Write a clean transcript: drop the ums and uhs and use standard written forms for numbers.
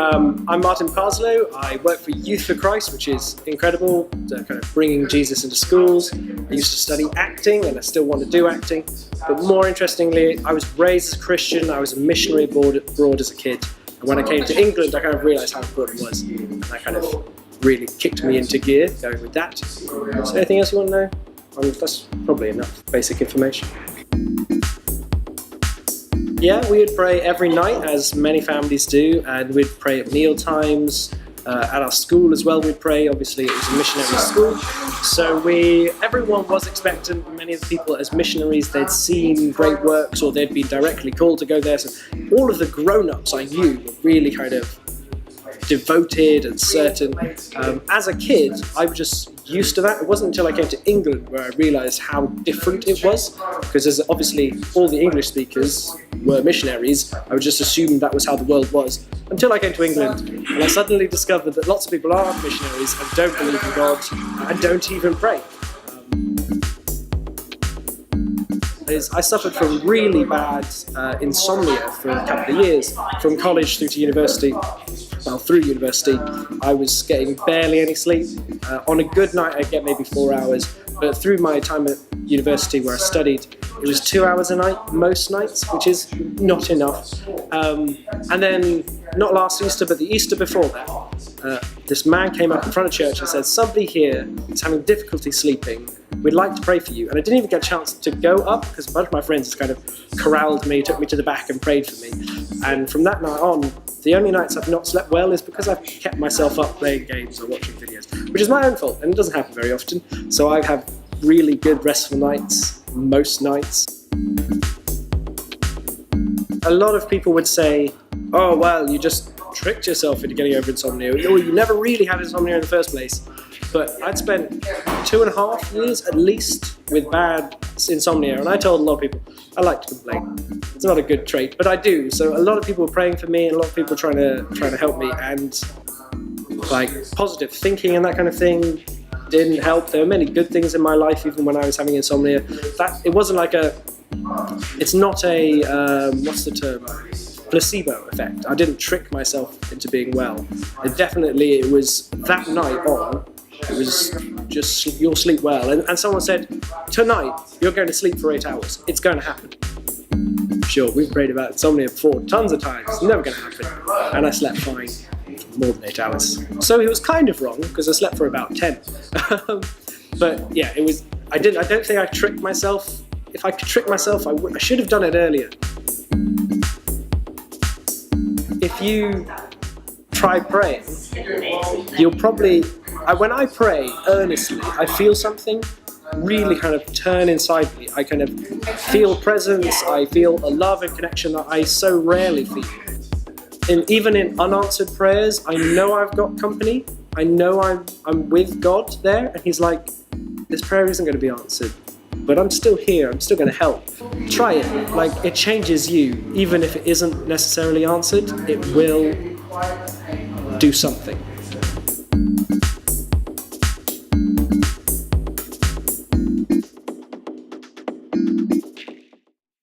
I'm Martin Parslow. I work for Youth for Christ, which is incredible, kind of bringing Jesus into schools. I used to study acting and I still want to do acting, but more interestingly, I was raised as a Christian. I was a missionary abroad as a kid, and when I came to England, I kind of realised how important it was, and that kind of really kicked me into gear going with that. So anything else you want to know? That's probably enough basic information. Yeah, we would pray every night, as many families do, and we'd pray at meal times. At our school as well, we'd pray. Obviously, it was a missionary school, so everyone was expectant. Many of the people as missionaries, they'd seen great works or they'd been directly called to go there. So all of the grown-ups I knew were really kind of devoted and certain. As a kid, I was just used to that. It wasn't until I came to England where I realised how different it was, because as obviously all the English speakers were missionaries, I would just assume that was how the world was, until I came to England and I suddenly discovered that lots of people are missionaries and don't believe in God and don't even pray. I suffered from really bad insomnia for a couple of years, from college through to university. Well, through university, I was getting barely any sleep. On a good night, I'd get maybe 4 hours, but through my time at university where I studied, it was 2 hours a night, most nights, which is not enough. And then, not last Easter, but the Easter before that, this man came up in front of church and said, "Somebody here is having difficulty sleeping. We'd like to pray for you." And I didn't even get a chance to go up because a bunch of my friends just kind of corralled me, took me to the back and prayed for me. And from that night on, the only nights I've not slept well is because I've kept myself up playing games or watching videos, which is my own fault, and it doesn't happen very often. So I have really good restful nights, most nights. A lot of people would say, "Oh, well, you just tricked yourself into getting over insomnia, or you never really had insomnia in the first place." But I'd spent 2.5 years at least with bad insomnia, and I told a lot of people, I like to complain. It's not a good trait, but I do. So a lot of people were praying for me, and a lot of people trying to help me, and like positive thinking and that kind of thing didn't help. There were many good things in my life, even when I was having insomnia. It wasn't like it's not a, what's the term? Placebo effect. I didn't trick myself into being well. It was that night on, it was just, you'll sleep well. And someone said, "Tonight, you're going to sleep for 8 hours. It's going to happen." Sure, we've prayed about insomnia before tons of times. It's never going to happen. And I slept fine for more than 8 hours. So he was kind of wrong, because I slept for about 10. But yeah, I don't think I tricked myself. If I could trick myself, I should have done it earlier. If you try praying, you'll probably, when I pray earnestly, I feel something really kind of turn inside me. I kind of feel presence, I feel a love and connection that I so rarely feel. Even in unanswered prayers, I know I've got company. I know I'm with God there, and He's like, "This prayer isn't going to be answered, but I'm still here, I'm still going to help." Try it. Like, it changes you. Even if it isn't necessarily answered, it will do something.